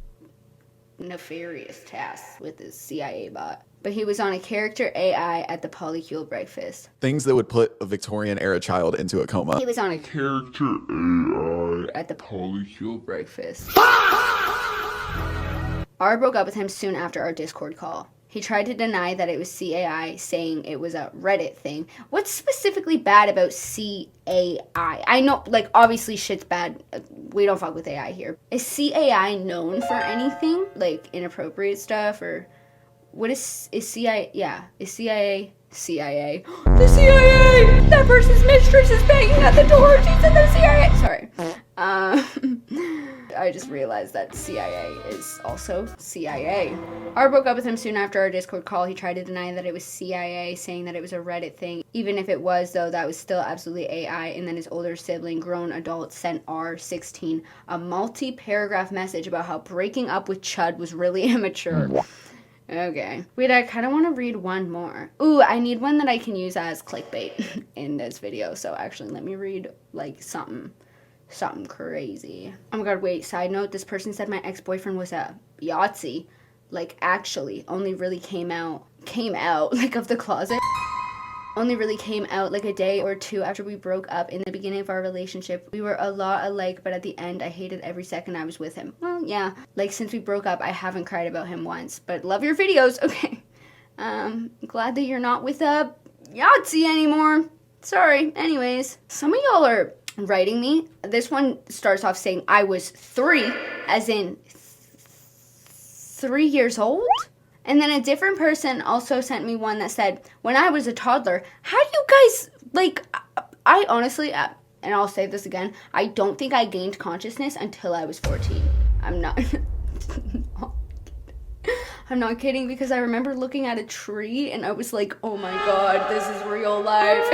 nefarious tasks with his CIA bot. But he was on a character AI at the polycule breakfast. Things that would put a Victorian era child into a coma. He was on a Character AI at the polycule breakfast. R broke up with him soon after our Discord call. He tried to deny that it was CAI, saying it was a Reddit thing. What's specifically bad about CAI? I know, like, obviously shit's bad. We don't fuck with AI here. Is CAI known for anything? Like, inappropriate stuff? Or what is CIA? Yeah, is CIA? CIA. The CIA! That person's mistress is banging at the door. She's in the CIA. Sorry. I just realized that CIA is also CIA. R broke up with him soon after our Discord call. He tried to deny that it was CIA, saying that it was a Reddit thing. Even if it was, though, that was still absolutely AI. And then his older sibling, grown adult, sent R, 16, a multi-paragraph message about how breaking up with Chud was really immature. Okay. Wait, I kind of want to read one more. Ooh, I need one that I can use as clickbait in this video. So actually, let me read, like, something crazy. Oh my god, wait, side note, this person said my ex-boyfriend was a Yahtzee. Like, actually, only really came out, like, of the closet. Only really came out like a day or two after we broke up. In the beginning of our relationship, we were a lot alike, but at the end, I hated every second I was with him. Well, yeah, like, since we broke up, I haven't cried about him once, but love your videos. Okay. Glad that you're not with a Yahtzee anymore. Sorry. Anyways, some of y'all are writing me. This one starts off saying I was 3, as in 3 years old? And then a different person also sent me one that said, when I was a toddler. How do you guys, like, I honestly, and I'll say this again, I don't think I gained consciousness until I was 14. I'm not, I'm not kidding, because I remember looking at a tree and I was like, oh my god, this is real life.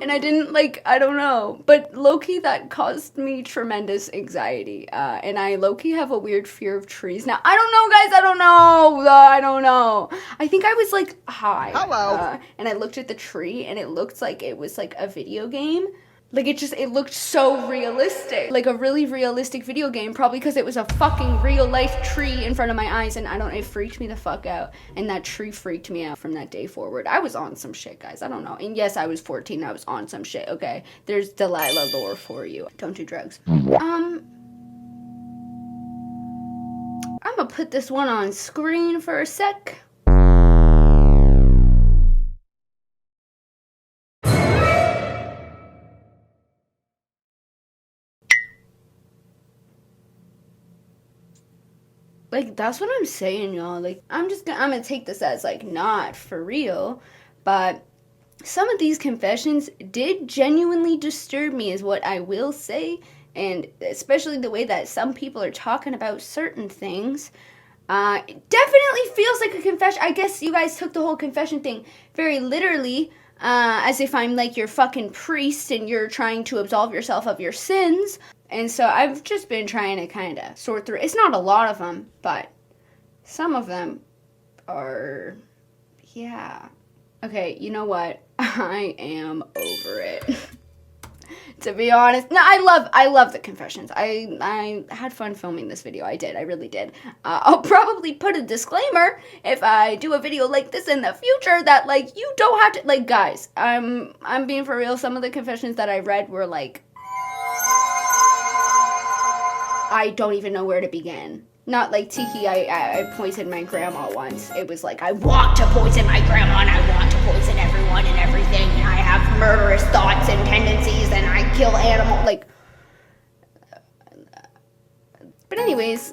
And I didn't, like, I don't know, but low-key that caused me tremendous anxiety, and I low-key have a weird fear of trees now. I don't know, guys, I don't know. I think I was, like, high. Hello. And I looked at the tree, and it looked like it was, like, a video game. Like, it looked so realistic. Like a really realistic video game, probably because it was a fucking real-life tree in front of my eyes, and it freaked me the fuck out. And that tree freaked me out from that day forward. I was on some shit, guys. I don't know. And yes, I was 14. I was on some shit, okay? There's Delilah lore for you. Don't do drugs. I'm gonna put this one on screen for a sec. Like, that's what I'm saying, y'all. Like, I'm gonna take this as, like, not for real, but some of these confessions did genuinely disturb me, is what I will say, and especially the way that some people are talking about certain things. It definitely feels like a confession. I guess you guys took the whole confession thing very literally, as if I'm, like, your fucking priest and you're trying to absolve yourself of your sins. And so I've just been trying to kind of sort through. It's not a lot of them, but some of them are, yeah. Okay, you know what? I am over it. To be honest. No, I love the confessions. I had fun filming this video. I did. I really did. I'll probably put a disclaimer if I do a video like this in the future that, like, you don't have to, like, guys, I'm being for real. Some of the confessions that I read were like, I don't even know where to begin. Not like Tiki, I poisoned my grandma once. It was like, I want to poison my grandma and I want to poison everyone and everything, and I have murderous thoughts and tendencies and I kill animals, like. But anyways,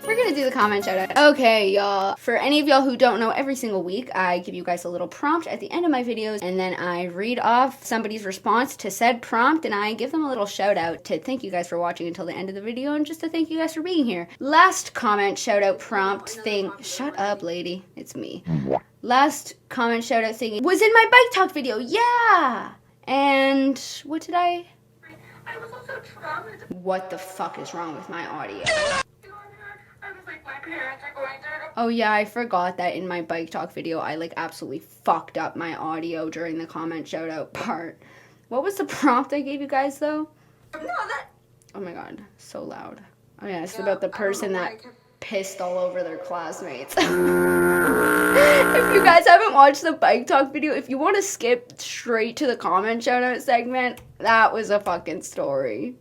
we're gonna do the comment shout out. Okay, y'all. For any of y'all who don't know, every single week I give you guys a little prompt at the end of my videos, and then I read off somebody's response to said prompt, and I give them a little shout out to thank you guys for watching until the end of the video, and just to thank you guys for being here. Last comment shout out prompt thing. Shut up, lady. It's me. Last comment shout out thing was in my bike talk video. Yeah. And what did I was also traumatized. What the fuck is wrong with my audio? Oh yeah, I forgot that in my bike talk video, I, like, absolutely fucked up my audio during the comment shout out part. What was the prompt I gave you guys, though? Oh my god, so loud. Oh yeah, it's about the person that pissed all over their classmates. If you guys haven't watched the bike talk video, if you want to skip straight to the comment shout out segment, that was a fucking story.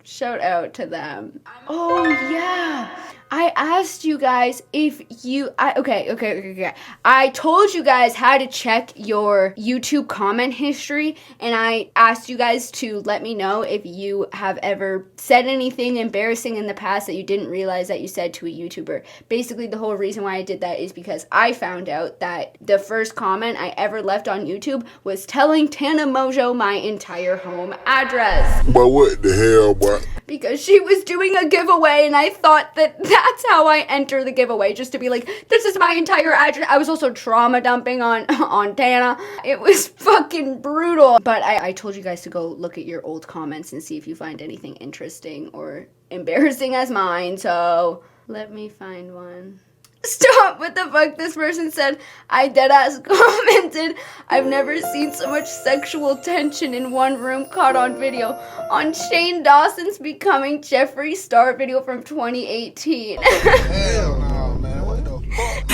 Shout out to them. Oh yeah, I asked you guys if you, okay. I told you guys how to check your YouTube comment history, and I asked you guys to let me know if you have ever said anything embarrassing in the past that you didn't realize that you said to a YouTuber. Basically, the whole reason why I did that is because I found out that the first comment I ever left on YouTube was telling Tana Mojo my entire home address. But what the hell, boy? Because she was doing a giveaway, and I thought that that's how I enter the giveaway, just to be like, this is my entire address. I was also trauma dumping on Tana. It was fucking brutal. But I told you guys to go look at your old comments and see if you find anything interesting or embarrassing as mine. So let me find one. Stop, what the fuck? This person said, I deadass commented, I've never seen so much sexual tension in one room caught on video on Shane Dawson's Becoming Jeffree Star video from 2018. Hell no, man. What the fuck?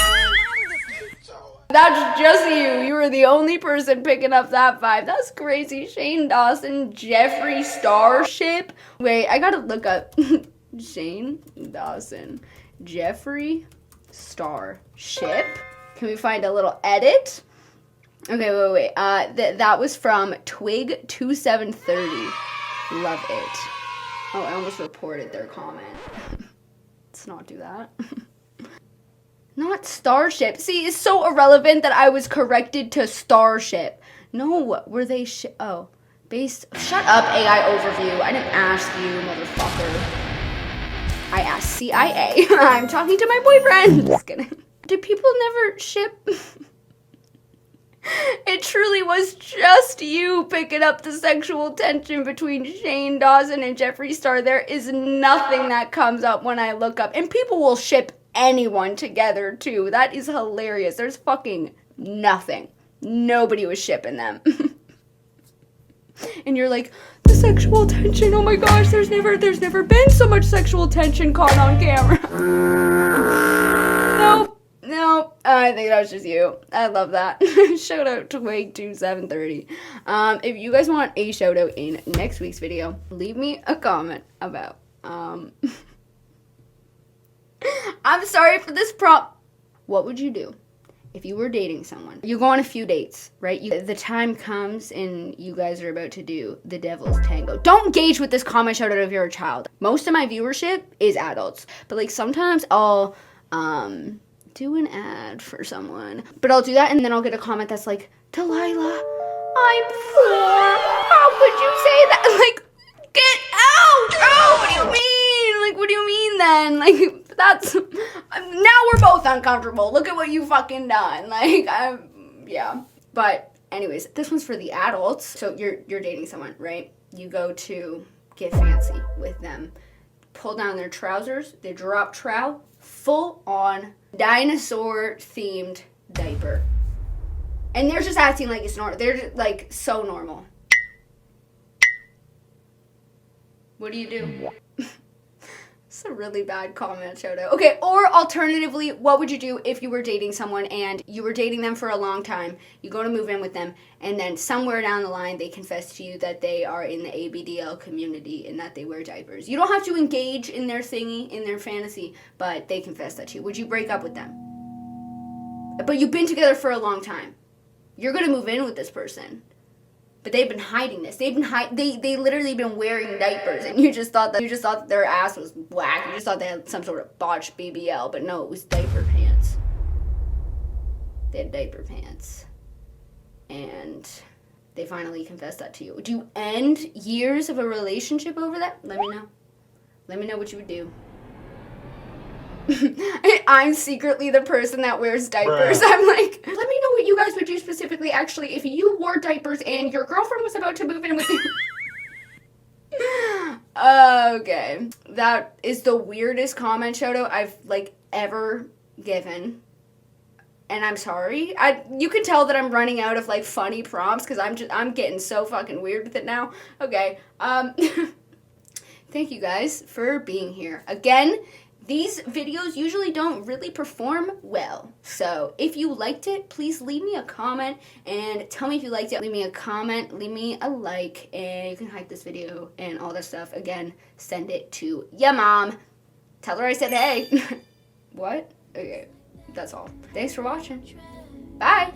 That's just you. You were the only person picking up that vibe. That's crazy. Shane Dawson, Jeffree Star ship. Wait, I gotta look up Shane Dawson, Jeffree Star ship. Can we find a little edit? Okay, wait. That was from Twig 2730. Love it. Oh, I almost reported their comment. Let's not do that. Not Starship. See, it's so irrelevant that I was corrected to Starship. No, were they oh, based. Shut up, AI overview. I didn't ask you, motherfucker. I asked CIA. I'm talking to my boyfriend. Just kidding. Did people never ship? It truly was just you picking up the sexual tension between Shane Dawson and Jeffree Star. There is nothing that comes up when I look up. And people will ship anyone together, too. That is hilarious. There's fucking nothing. Nobody was shipping them. And you're like, the sexual tension, oh my gosh, there's never been so much sexual tension caught on camera. Nope, I think that was just you. I love that. Shout out to Wake2730. If you guys want a shout out in next week's video, leave me a comment about, I'm sorry for this prompt. What would you do if you were dating someone? You go on a few dates, right? The time comes and you guys are about to do the devil's tango. Don't engage with this comment shout out if you're a child. Most of my viewership is adults, but like sometimes I'll do an ad for someone. But I'll do that and then I'll get a comment that's like, Delilah, I'm poor. How could you say that? Like, get out! Oh, what do you mean? Like, what do you mean then? Like, that's, now we're both uncomfortable. Look at what you fucking done. Like, yeah. But anyways, this one's for the adults. So you're dating someone, right? You go to get fancy with them. Pull down their trousers. They drop trow. Full on dinosaur themed diaper. And they're just acting like it's normal. They're just, like, so normal. What do you do? It's a really bad comment shout out. Okay, or alternatively, what would you do if you were dating someone and you were dating them for a long time? You go to move in with them, and then somewhere down the line, they confess to you that they are in the ABDL community and that they wear diapers. You don't have to engage in their thingy, in their fantasy, but they confess that to you. Would you break up with them? But you've been together for a long time. You're gonna move in with this person. But they've been hiding this. They literally been wearing diapers, and you just thought that their ass was whack. You just thought they had some sort of botched BBL, but no, it was diaper pants. They had diaper pants, and they finally confessed that to you. Would you end years of a relationship over that? Let me know. Let me know what you would do. I'm secretly the person that wears diapers. I'm like, let me know what you guys would do specifically, actually, if you wore diapers and your girlfriend was about to move in with you. Okay. That is the weirdest comment shout out I've, like, ever given. And I'm sorry. You can tell that I'm running out of, like, funny prompts because I'm getting so fucking weird with it now. Okay. Thank you guys for being here. Again, These videos usually don't really perform well. So if you liked it, please leave me a comment and tell me if you liked it. Leave me a comment, leave me a like, and you can hype this video and all that stuff. Again, send it to your mom. Tell her I said hey. What? Okay, that's all. Thanks for watching. Bye.